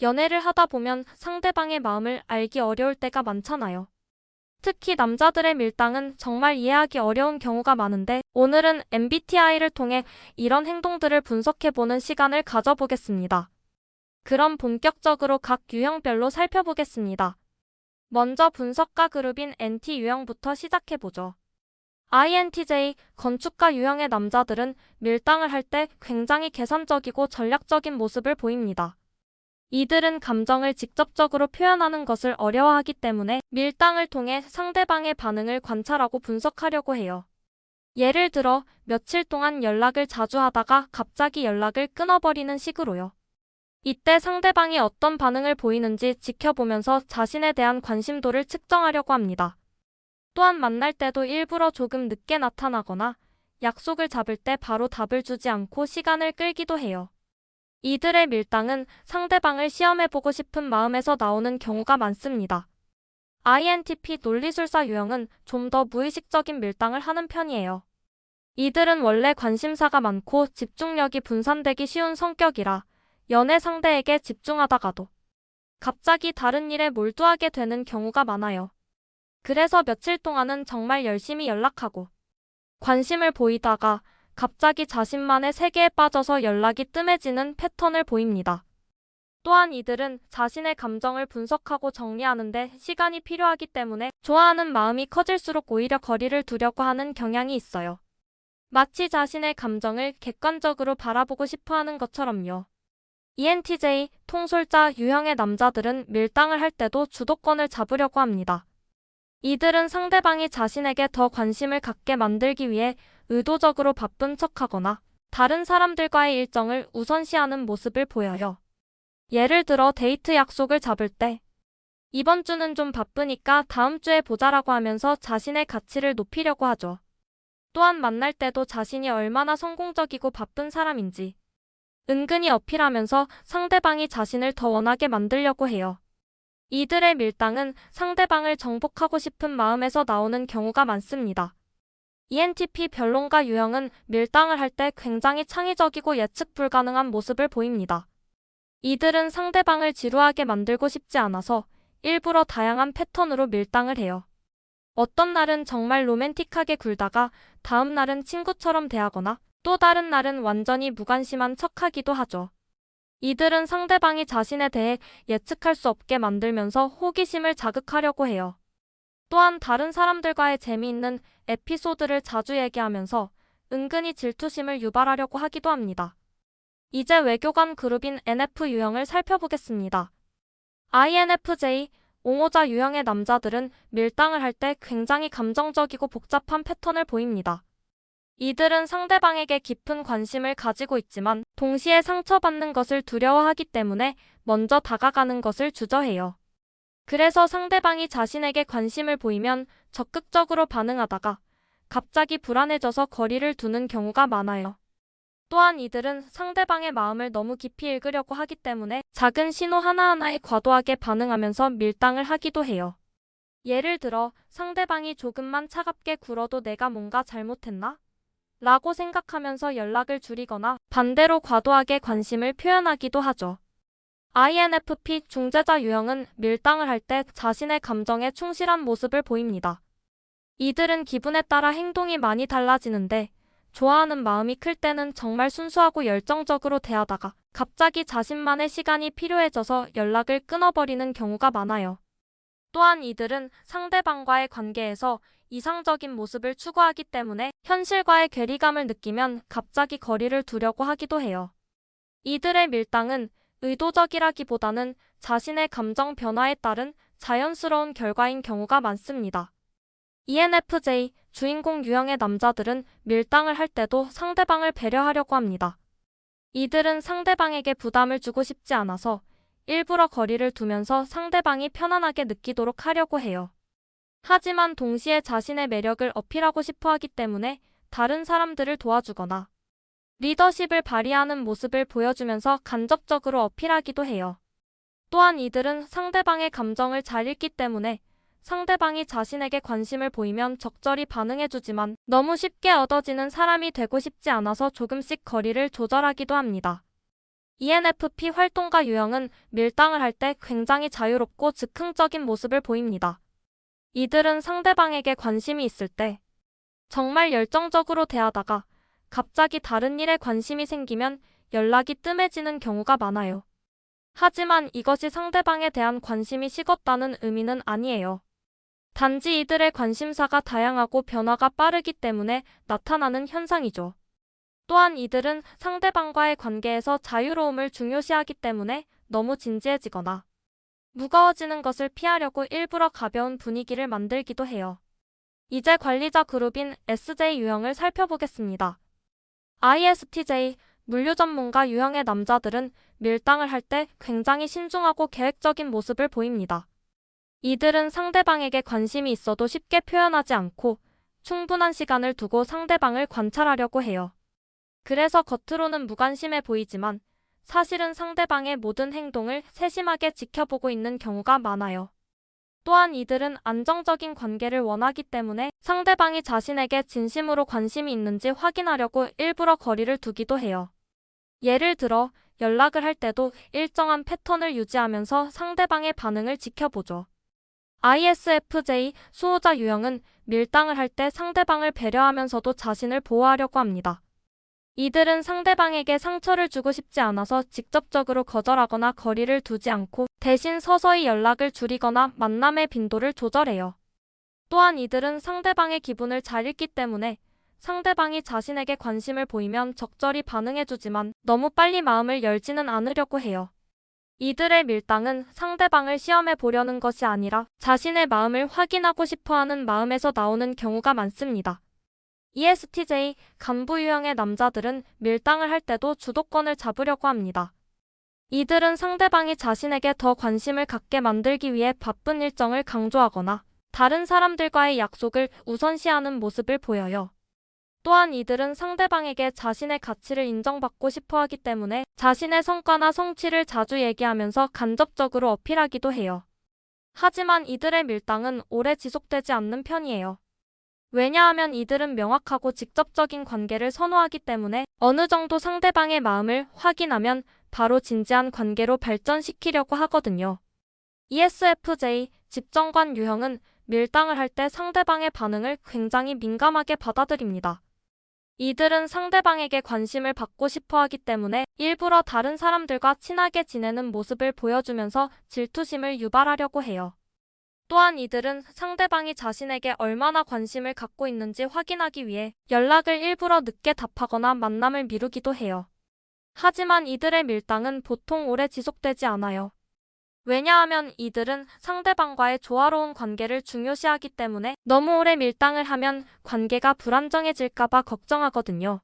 연애를 하다 보면 상대방의 마음을 알기 어려울 때가 많잖아요. 특히 남자들의 밀당은 정말 이해하기 어려운 경우가 많은데 오늘은 MBTI를 통해 이런 행동들을 분석해보는 시간을 가져보겠습니다. 그럼 본격적으로 각 유형별로 살펴보겠습니다. 먼저 분석가 그룹인 NT 유형부터 시작해보죠. INTJ 건축가 유형의 남자들은 밀당을 할 때 굉장히 계산적이고 전략적인 모습을 보입니다. 이들은 감정을 직접적으로 표현하는 것을 어려워하기 때문에 밀당을 통해 상대방의 반응을 관찰하고 분석하려고 해요. 예를 들어 며칠 동안 연락을 자주 하다가 갑자기 연락을 끊어버리는 식으로요. 이때 상대방이 어떤 반응을 보이는지 지켜보면서 자신에 대한 관심도를 측정하려고 합니다. 또한 만날 때도 일부러 조금 늦게 나타나거나 약속을 잡을 때 바로 답을 주지 않고 시간을 끌기도 해요. 이들의 밀당은 상대방을 시험해보고 싶은 마음에서 나오는 경우가 많습니다. INTP 논리술사 유형은 좀 더 무의식적인 밀당을 하는 편이에요. 이들은 원래 관심사가 많고 집중력이 분산되기 쉬운 성격이라 연애 상대에게 집중하다가도 갑자기 다른 일에 몰두하게 되는 경우가 많아요. 그래서 며칠 동안은 정말 열심히 연락하고 관심을 보이다가 갑자기 자신만의 세계에 빠져서 연락이 뜸해지는 패턴을 보입니다. 또한 이들은 자신의 감정을 분석하고 정리하는데 시간이 필요하기 때문에 좋아하는 마음이 커질수록 오히려 거리를 두려고 하는 경향이 있어요. 마치 자신의 감정을 객관적으로 바라보고 싶어 하는 것처럼요. ENTJ 통솔자 유형의 남자들은 밀당을 할 때도 주도권을 잡으려고 합니다. 이들은 상대방이 자신에게 더 관심을 갖게 만들기 위해 의도적으로 바쁜 척하거나 다른 사람들과의 일정을 우선시하는 모습을 보여요. 예를 들어 데이트 약속을 잡을 때 이번 주는 좀 바쁘니까 다음 주에 보자라고 하면서 자신의 가치를 높이려고 하죠. 또한 만날 때도 자신이 얼마나 성공적이고 바쁜 사람인지 은근히 어필하면서 상대방이 자신을 더 원하게 만들려고 해요. 이들의 밀당은 상대방을 정복하고 싶은 마음에서 나오는 경우가 많습니다. ENTP 변론가 유형은 밀당을 할 때 굉장히 창의적이고 예측 불가능한 모습을 보입니다. 이들은 상대방을 지루하게 만들고 싶지 않아서 일부러 다양한 패턴으로 밀당을 해요. 어떤 날은 정말 로맨틱하게 굴다가 다음 날은 친구처럼 대하거나 또 다른 날은 완전히 무관심한 척하기도 하죠. 이들은 상대방이 자신에 대해 예측할 수 없게 만들면서 호기심을 자극하려고 해요. 또한 다른 사람들과의 재미있는 에피소드를 자주 얘기하면서 은근히 질투심을 유발하려고 하기도 합니다. 이제 외교관 그룹인 NF 유형을 살펴보겠습니다. INFJ 옹호자 유형의 남자들은 밀당을 할 때 굉장히 감정적이고 복잡한 패턴을 보입니다. 이들은 상대방에게 깊은 관심을 가지고 있지만 동시에 상처받는 것을 두려워하기 때문에 먼저 다가가는 것을 주저해요. 그래서 상대방이 자신에게 관심을 보이면 적극적으로 반응하다가 갑자기 불안해져서 거리를 두는 경우가 많아요. 또한 이들은 상대방의 마음을 너무 깊이 읽으려고 하기 때문에 작은 신호 하나하나에 과도하게 반응하면서 밀당을 하기도 해요. 예를 들어 상대방이 조금만 차갑게 굴어도 내가 뭔가 잘못했나? 라고 생각하면서 연락을 줄이거나 반대로 과도하게 관심을 표현하기도 하죠. INFP 중재자 유형은 밀당을 할 때 자신의 감정에 충실한 모습을 보입니다. 이들은 기분에 따라 행동이 많이 달라지는데 좋아하는 마음이 클 때는 정말 순수하고 열정적으로 대하다가 갑자기 자신만의 시간이 필요해져서 연락을 끊어버리는 경우가 많아요. 또한 이들은 상대방과의 관계에서 이상적인 모습을 추구하기 때문에 현실과의 괴리감을 느끼면 갑자기 거리를 두려고 하기도 해요. 이들의 밀당은 의도적이라기보다는 자신의 감정 변화에 따른 자연스러운 결과인 경우가 많습니다. ENFJ 주인공 유형의 남자들은 밀당을 할 때도 상대방을 배려하려고 합니다. 이들은 상대방에게 부담을 주고 싶지 않아서 일부러 거리를 두면서 상대방이 편안하게 느끼도록 하려고 해요. 하지만 동시에 자신의 매력을 어필하고 싶어 하기 때문에 다른 사람들을 도와주거나 리더십을 발휘하는 모습을 보여주면서 간접적으로 어필하기도 해요. 또한 이들은 상대방의 감정을 잘 읽기 때문에 상대방이 자신에게 관심을 보이면 적절히 반응해주지만 너무 쉽게 얻어지는 사람이 되고 싶지 않아서 조금씩 거리를 조절하기도 합니다. ENFP 활동가 유형은 밀당을 할 때 굉장히 자유롭고 즉흥적인 모습을 보입니다. 이들은 상대방에게 관심이 있을 때 정말 열정적으로 대하다가 갑자기 다른 일에 관심이 생기면 연락이 뜸해지는 경우가 많아요. 하지만 이것이 상대방에 대한 관심이 식었다는 의미는 아니에요. 단지 이들의 관심사가 다양하고 변화가 빠르기 때문에 나타나는 현상이죠. 또한 이들은 상대방과의 관계에서 자유로움을 중요시하기 때문에 너무 진지해지거나 무거워지는 것을 피하려고 일부러 가벼운 분위기를 만들기도 해요. 이제 관리자 그룹인 SJ 유형을 살펴보겠습니다. ISTJ, 물류 전문가 유형의 남자들은 밀당을 할 때 굉장히 신중하고 계획적인 모습을 보입니다. 이들은 상대방에게 관심이 있어도 쉽게 표현하지 않고 충분한 시간을 두고 상대방을 관찰하려고 해요. 그래서 겉으로는 무관심해 보이지만 사실은 상대방의 모든 행동을 세심하게 지켜보고 있는 경우가 많아요. 또한 이들은 안정적인 관계를 원하기 때문에 상대방이 자신에게 진심으로 관심이 있는지 확인하려고 일부러 거리를 두기도 해요. 예를 들어 연락을 할 때도 일정한 패턴을 유지하면서 상대방의 반응을 지켜보죠. ISFJ 수호자 유형은 밀당을 할 때 상대방을 배려하면서도 자신을 보호하려고 합니다. 이들은 상대방에게 상처를 주고 싶지 않아서 직접적으로 거절하거나 거리를 두지 않고 대신 서서히 연락을 줄이거나 만남의 빈도를 조절해요. 또한 이들은 상대방의 기분을 잘 읽기 때문에 상대방이 자신에게 관심을 보이면 적절히 반응해주지만 너무 빨리 마음을 열지는 않으려고 해요. 이들의 밀당은 상대방을 시험해 보려는 것이 아니라 자신의 마음을 확인하고 싶어하는 마음에서 나오는 경우가 많습니다. ESTJ 간부 유형의 남자들은 밀당을 할 때도 주도권을 잡으려고 합니다. 이들은 상대방이 자신에게 더 관심을 갖게 만들기 위해 바쁜 일정을 강조하거나 다른 사람들과의 약속을 우선시하는 모습을 보여요. 또한 이들은 상대방에게 자신의 가치를 인정받고 싶어 하기 때문에 자신의 성과나 성취를 자주 얘기하면서 간접적으로 어필하기도 해요. 하지만 이들의 밀당은 오래 지속되지 않는 편이에요. 왜냐하면 이들은 명확하고 직접적인 관계를 선호하기 때문에 어느 정도 상대방의 마음을 확인하면 바로 진지한 관계로 발전시키려고 하거든요. ESFJ 집정관 유형은 밀당을 할 때 상대방의 반응을 굉장히 민감하게 받아들입니다. 이들은 상대방에게 관심을 받고 싶어 하기 때문에 일부러 다른 사람들과 친하게 지내는 모습을 보여주면서 질투심을 유발하려고 해요. 또한 이들은 상대방이 자신에게 얼마나 관심을 갖고 있는지 확인하기 위해 연락을 일부러 늦게 답하거나 만남을 미루기도 해요. 하지만 이들의 밀당은 보통 오래 지속되지 않아요. 왜냐하면 이들은 상대방과의 조화로운 관계를 중요시하기 때문에 너무 오래 밀당을 하면 관계가 불안정해질까봐 걱정하거든요.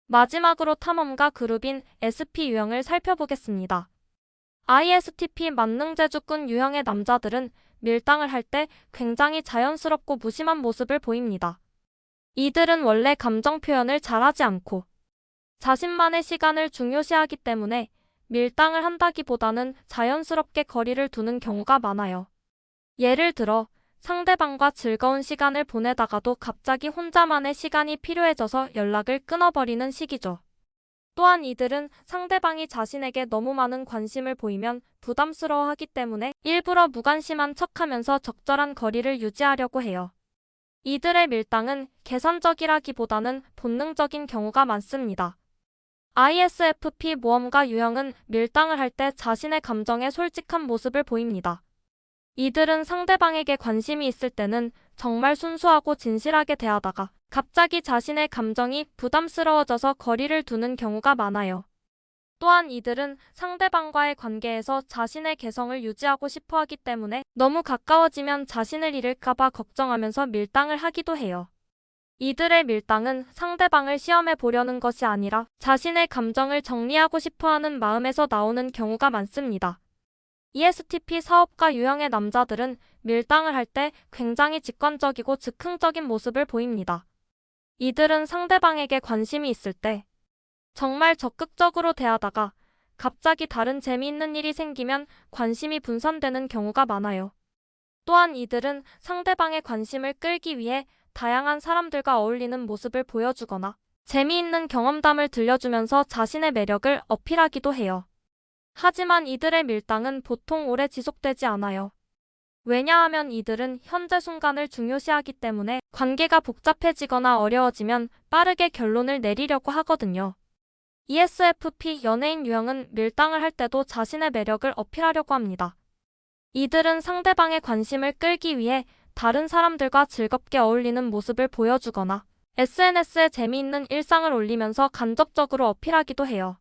마지막으로 탐험가 그룹인 SP 유형을 살펴보겠습니다. ISTP 만능재주꾼 유형의 남자들은 밀당을 할 때 굉장히 자연스럽고 무심한 모습을 보입니다. 이들은 원래 감정 표현을 잘하지 않고 자신만의 시간을 중요시하기 때문에 밀당을 한다기보다는 자연스럽게 거리를 두는 경우가 많아요. 예를 들어 상대방과 즐거운 시간을 보내다가도 갑자기 혼자만의 시간이 필요해져서 연락을 끊어버리는 시기죠. 또한 이들은 상대방이 자신에게 너무 많은 관심을 보이면 부담스러워하기 때문에 일부러 무관심한 척하면서 적절한 거리를 유지하려고 해요. 이들의 밀당은 계산적이라기보다는 본능적인 경우가 많습니다. ISFP 모험가 유형은 밀당을 할 때 자신의 감정에 솔직한 모습을 보입니다. 이들은 상대방에게 관심이 있을 때는 정말 순수하고 진실하게 대하다가 갑자기 자신의 감정이 부담스러워져서 거리를 두는 경우가 많아요. 또한 이들은 상대방과의 관계에서 자신의 개성을 유지하고 싶어 하기 때문에 너무 가까워지면 자신을 잃을까봐 걱정하면서 밀당을 하기도 해요. 이들의 밀당은 상대방을 시험해 보려는 것이 아니라 자신의 감정을 정리하고 싶어 하는 마음에서 나오는 경우가 많습니다. ESTP 사업가 유형의 남자들은 밀당을 할 때 굉장히 직관적이고 즉흥적인 모습을 보입니다. 이들은 상대방에게 관심이 있을 때 정말 적극적으로 대하다가 갑자기 다른 재미있는 일이 생기면 관심이 분산되는 경우가 많아요. 또한 이들은 상대방의 관심을 끌기 위해 다양한 사람들과 어울리는 모습을 보여주거나 재미있는 경험담을 들려주면서 자신의 매력을 어필하기도 해요. 하지만 이들의 밀당은 보통 오래 지속되지 않아요. 왜냐하면 이들은 현재 순간을 중요시하기 때문에 관계가 복잡해지거나 어려워지면 빠르게 결론을 내리려고 하거든요. ESFP 연예인 유형은 밀당을 할 때도 자신의 매력을 어필하려고 합니다. 이들은 상대방의 관심을 끌기 위해 다른 사람들과 즐겁게 어울리는 모습을 보여주거나 SNS에 재미있는 일상을 올리면서 간접적으로 어필하기도 해요.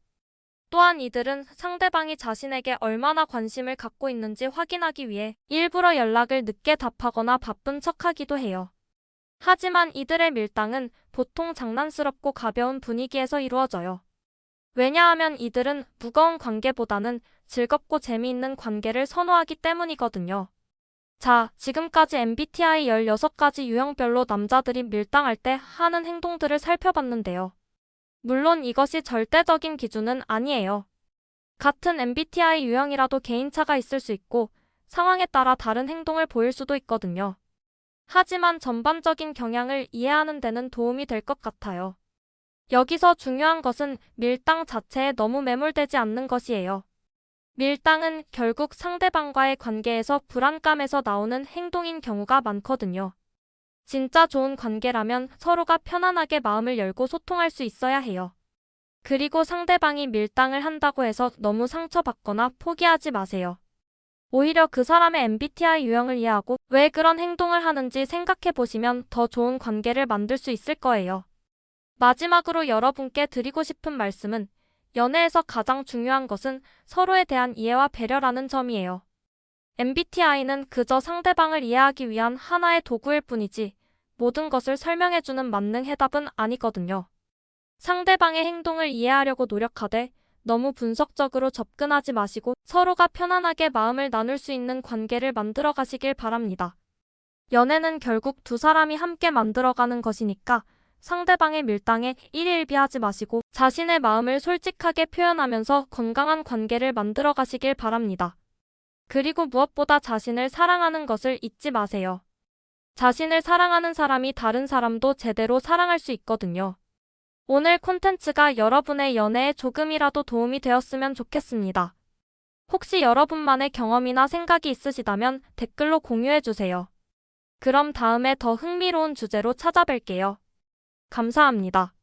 또한 이들은 상대방이 자신에게 얼마나 관심을 갖고 있는지 확인하기 위해 일부러 연락을 늦게 답하거나 바쁜 척하기도 해요. 하지만 이들의 밀당은 보통 장난스럽고 가벼운 분위기에서 이루어져요. 왜냐하면 이들은 무거운 관계보다는 즐겁고 재미있는 관계를 선호하기 때문이거든요. 자, 지금까지 MBTI 16가지 유형별로 남자들이 밀당할 때 하는 행동들을 살펴봤는데요. 물론 이것이 절대적인 기준은 아니에요. 같은 MBTI 유형이라도 개인차가 있을 수 있고 상황에 따라 다른 행동을 보일 수도 있거든요. 하지만 전반적인 경향을 이해하는 데는 도움이 될 것 같아요. 여기서 중요한 것은 밀당 자체에 너무 매몰되지 않는 것이에요. 밀당은 결국 상대방과의 관계에서 불안감에서 나오는 행동인 경우가 많거든요. 진짜 좋은 관계라면 서로가 편안하게 마음을 열고 소통할 수 있어야 해요. 그리고 상대방이 밀당을 한다고 해서 너무 상처받거나 포기하지 마세요. 오히려 그 사람의 MBTI 유형을 이해하고 왜 그런 행동을 하는지 생각해 보시면 더 좋은 관계를 만들 수 있을 거예요. 마지막으로 여러분께 드리고 싶은 말씀은 연애에서 가장 중요한 것은 서로에 대한 이해와 배려라는 점이에요. MBTI는 그저 상대방을 이해하기 위한 하나의 도구일 뿐이지 모든 것을 설명해주는 만능 해답은 아니거든요. 상대방의 행동을 이해하려고 노력하되 너무 분석적으로 접근하지 마시고 서로가 편안하게 마음을 나눌 수 있는 관계를 만들어 가시길 바랍니다. 연애는 결국 두 사람이 함께 만들어가는 것이니까 상대방의 밀당에 일일비하지 마시고 자신의 마음을 솔직하게 표현하면서 건강한 관계를 만들어 가시길 바랍니다. 그리고 무엇보다 자신을 사랑하는 것을 잊지 마세요. 자신을 사랑하는 사람이 다른 사람도 제대로 사랑할 수 있거든요. 오늘 콘텐츠가 여러분의 연애에 조금이라도 도움이 되었으면 좋겠습니다. 혹시 여러분만의 경험이나 생각이 있으시다면 댓글로 공유해주세요. 그럼 다음에 더 흥미로운 주제로 찾아뵐게요. 감사합니다.